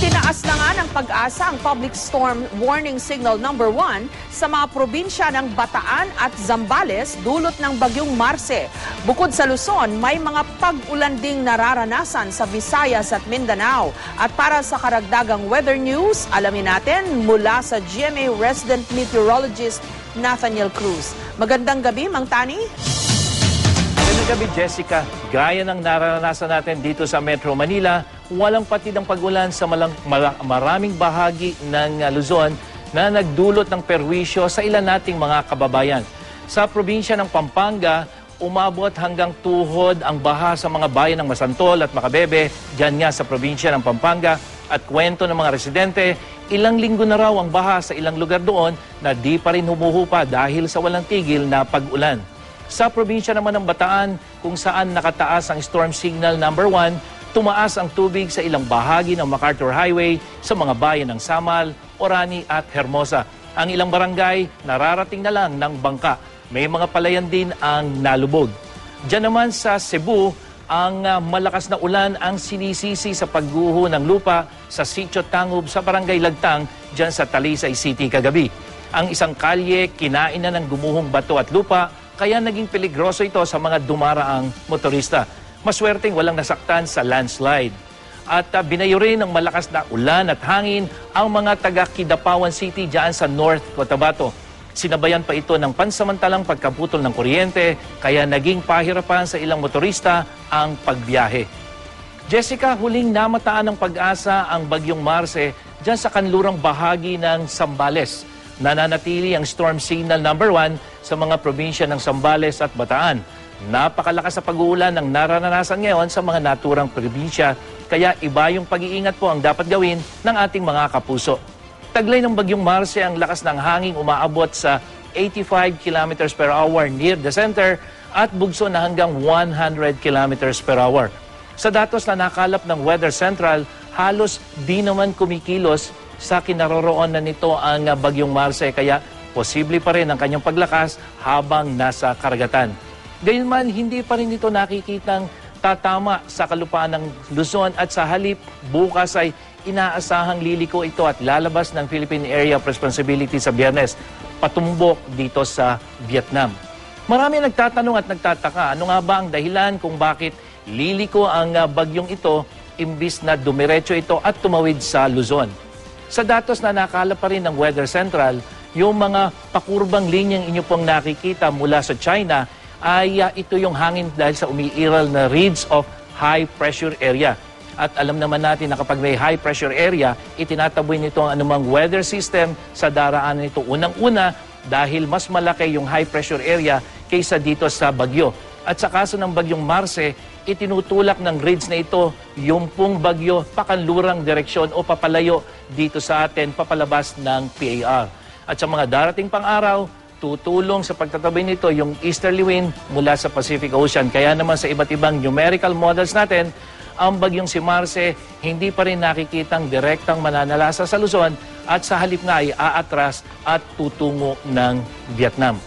Itinaas na nga ng Pag-asa ang Public Storm Warning Signal number 1 sa mga probinsya ng Bataan at Zambales dulot ng bagyong Marce. Bukod sa Luzon, may mga pag-ulan ding nararanasan sa Visayas at Mindanao. At para sa karagdagang weather news, alamin natin mula sa GMA Resident Meteorologist Nathaniel Cruz. Magandang gabi, Mang Tani. Magandang gabi, Jessica. Gaya ng nararanasan natin dito sa Metro Manila, walang patid ang pag-ulan sa maraming bahagi ng Luzon na nagdulot ng perwisyo sa ilan nating mga kababayan. Sa probinsya ng Pampanga, umabot hanggang tuhod ang baha sa mga bayan ng Masantol at Macabebe, dyan nga sa probinsya ng Pampanga. At kwento ng mga residente, ilang linggo na raw ang baha sa ilang lugar doon na di pa rin humuhupa dahil sa walang tigil na pag-ulan. Sa probinsya naman ng Bataan, kung saan nakataas ang storm signal number 1, tumaas ang tubig sa ilang bahagi ng MacArthur Highway sa mga bayan ng Samal, Orani at Hermosa. Ang ilang barangay nararating na lang ng bangka. May mga palayan din ang nalubog. Diyan naman sa Cebu, ang malakas na ulan ang sinisisi sa pagguho ng lupa sa Sitio Tangub sa Barangay Lagtang, diyan sa Talisay City kagabi. Ang isang kalye kinain na ng gumuhong bato at lupa, kaya naging peligroso ito sa mga dumaraang motorista. Maswerteng walang nasaktan sa landslide. At binayo rin ng malakas na ulan at hangin ang mga taga Kidapawan City dyan sa North Cotabato. Sinabayan pa ito ng pansamantalang pagkaputol ng kuryente, kaya naging pahirapan sa ilang motorista ang pagbiyahe. Jessica, huling namataan ng Pag-asa ang bagyong Marce dyan sa kanlurang bahagi ng Zambales. Nananatili ang storm signal number 1 sa mga probinsya ng Zambales at Bataan. Napakalakas sa pag-uulan ang nararanasan ngayon sa mga naturang probinsya, kaya iba yung pag-iingat po ang dapat gawin ng ating mga kapuso. Taglay ng bagyong Marce ang lakas ng hangin umaabot sa 85 km per hour near the center at bugso na hanggang 100 km per hour. Sa datos na nakalap ng Weather Central, halos di naman kumikilos sa kinaroroonan nito ang bagyong Marce, kaya posible pa rin ang kanyang paglakas habang nasa karagatan. Gayunman, hindi pa rin ito nakikitang tatama sa kalupaan ng Luzon at sa halip, bukas ay inaasahang liliko ito at lalabas ng Philippine Area of Responsibility sa Biyernes, patumbok dito sa Vietnam. Marami nagtatanong at nagtataka, ano nga ba ang dahilan kung bakit liliko ang bagyong ito imbis na dumiretso ito at tumawid sa Luzon? Sa datos na nakala pa rin ng Weather Central, yung mga pakurbang linyang inyo pong nakikita mula sa China ay ito yung hangin dahil sa umiiral na reeds of high pressure area. At alam naman natin na kapag may high pressure area, itinataboy nito ang anumang weather system sa daraanan nito. Unang-una, dahil mas malaki yung high pressure area kaysa dito sa bagyo. At sa kaso ng bagyong Marce, itinutulak ng reeds na ito yung pong bagyo pakanlurang direksyon o papalayo dito sa atin, papalabas ng PAR. At sa mga darating pang araw, tutulong sa pagtatabi nito yung easterly wind mula sa Pacific Ocean. Kaya naman sa iba't ibang numerical models natin, ang bagyong si Marce hindi pa rin nakikitang direktang mananalasa sa Luzon at sa halip nga ay aatras at tutungo ng Vietnam.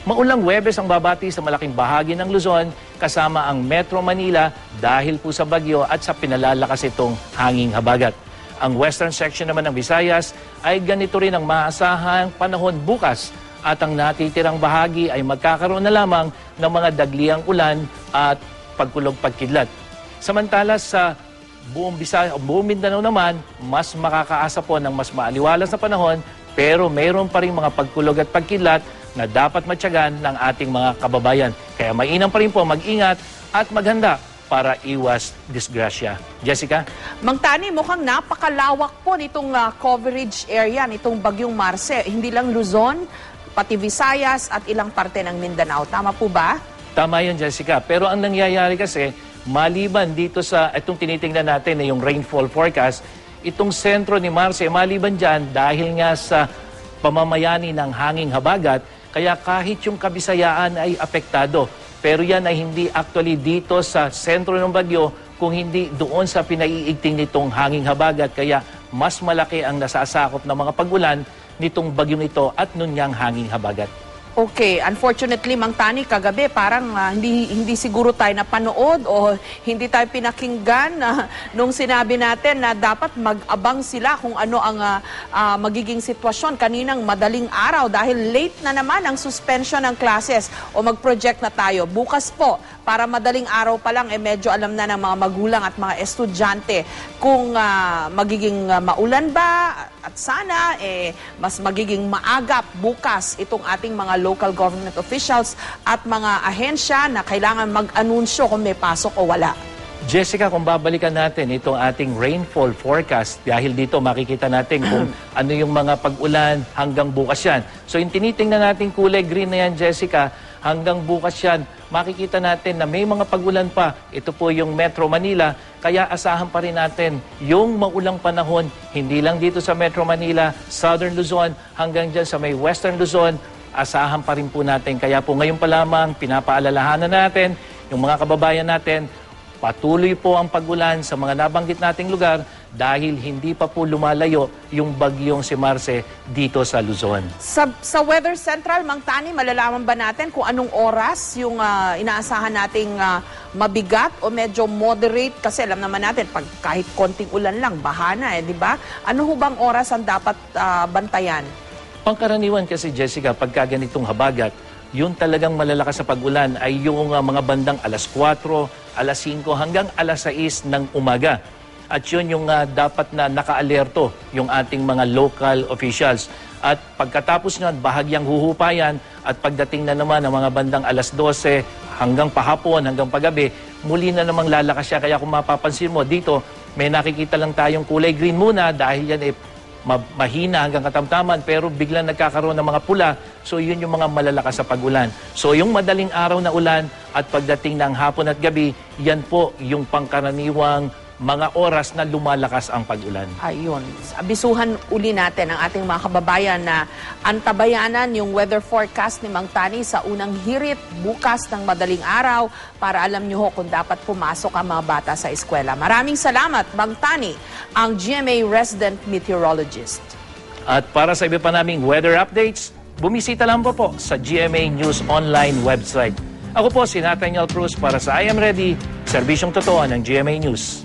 Maulang Huwebes ang babati sa malaking bahagi ng Luzon kasama ang Metro Manila dahil po sa bagyo at sa pinalalakas itong hanging habagat. Ang western section naman ng Visayas ay ganito rin ang maasahang panahon bukas at ang natitirang bahagi ay magkakaroon na lamang ng mga dagliang ulan at pagkulog-pagkidlat. Samantala sa buong Mindanao naman, mas makakaasa po ng mas maaliwalas na panahon pero mayroon pa rin mga pagkulog at pagkidlat na dapat matyagan ng ating mga kababayan. Kaya mainam pa rin po mag-ingat at maghanda para iwas disgrasya. Jessica? Mang Tani, mukhang napakalawak po nitong coverage area nitong bagyong Marce. Hindi lang Luzon, pati Visayas at ilang parte ng Mindanao. Tama po ba? Tama yun, Jessica. Pero ang nangyayari kasi, maliban dito sa itong tinitingnan natin na yung rainfall forecast, itong sentro ni Marce, maliban dyan dahil nga sa pamamayani ng hanging habagat, kaya kahit yung Kabisayaan ay apektado. Pero yan ay hindi actually dito sa sentro ng bagyo, kung hindi doon sa pinaiigting nitong hanging habagat. Kaya mas malaki ang nasasakop ng mga pag-ulan nitong bagyong ito at nunyang hanging habagat. Okay, unfortunately, Mang Tani, kagabi parang hindi siguro tayo napanood o hindi tayo pinakinggan nung sinabi natin na dapat mag-abang sila kung ano ang magiging sitwasyon kaninang madaling araw dahil late na naman ang suspension ng classes o mag-project na tayo. Bukas po, para madaling araw pa lang, medyo alam na ng mga magulang at mga estudyante kung magiging maulan ba at sana mas magiging maagap bukas itong ating mga local government officials at mga ahensya na kailangan mag-anunsyo kung may pasok o wala. Jessica, kung babalikan natin itong ating rainfall forecast, dahil dito makikita natin kung ano yung mga pag-ulan hanggang bukas yan. So yung tinitingnan natin kulay green na yan, Jessica, hanggang bukas yan, makikita natin na may mga pag-ulan pa. Ito po yung Metro Manila, kaya asahan pa rin natin yung maulang panahon, hindi lang dito sa Metro Manila, Southern Luzon, hanggang dyan sa may Western Luzon, asahan pa rin po natin. Kaya po ngayon pa lamang, pinapaalalahanan natin yung mga kababayan natin, patuloy po ang pag-ulan sa mga nabanggit nating lugar dahil hindi pa po lumalayo yung bagyong si Marce dito sa Luzon. Sa Weather Central, Mang Tani, malalaman ba natin kung anong oras yung inaasahan nating mabigat o medyo moderate? Kasi alam naman natin, pag kahit konting ulan lang, baha na di ba? Ano ho bang oras ang dapat bantayan? Pangkaraniwan kasi, Jessica, pagka ganitong habagat, yun talagang malalakas sa pag-ulan ay yung mga bandang alas 4, alas 5 hanggang alas 6 ng umaga. At yun yung dapat na naka-alerto yung ating mga local officials. At pagkatapos nyon, bahagyang huhupayan at pagdating na naman ng mga bandang alas 12 hanggang pahapon, hanggang paggabi, muli na namang lalakas siya. Kaya kung mapapansin mo dito, may nakikita lang tayong kulay green muna dahil yan mahina hanggang katamtaman pero biglang nagkakaroon ng mga pula. So yun yung mga malalakas sa pag-ulan. So yung madaling araw na ulan at pagdating ng hapon at gabi, yan po yung pangkaraniwang mga oras na lumalakas ang pag-ulan. Ayun. Abisuhan uli natin ang ating mga kababayan na antabayanan yung weather forecast ni Mang Tani sa unang hirit bukas ng madaling araw para alam nyo ho kung dapat pumasok ang mga bata sa eskwela. Maraming salamat, Mang Tani, ang GMA resident meteorologist. At para sa iba pa naming weather updates, bumisita lang po sa GMA News Online website. Ako po si Nathaniel Cruz para sa I Am Ready, serbisyong totoo ng GMA News.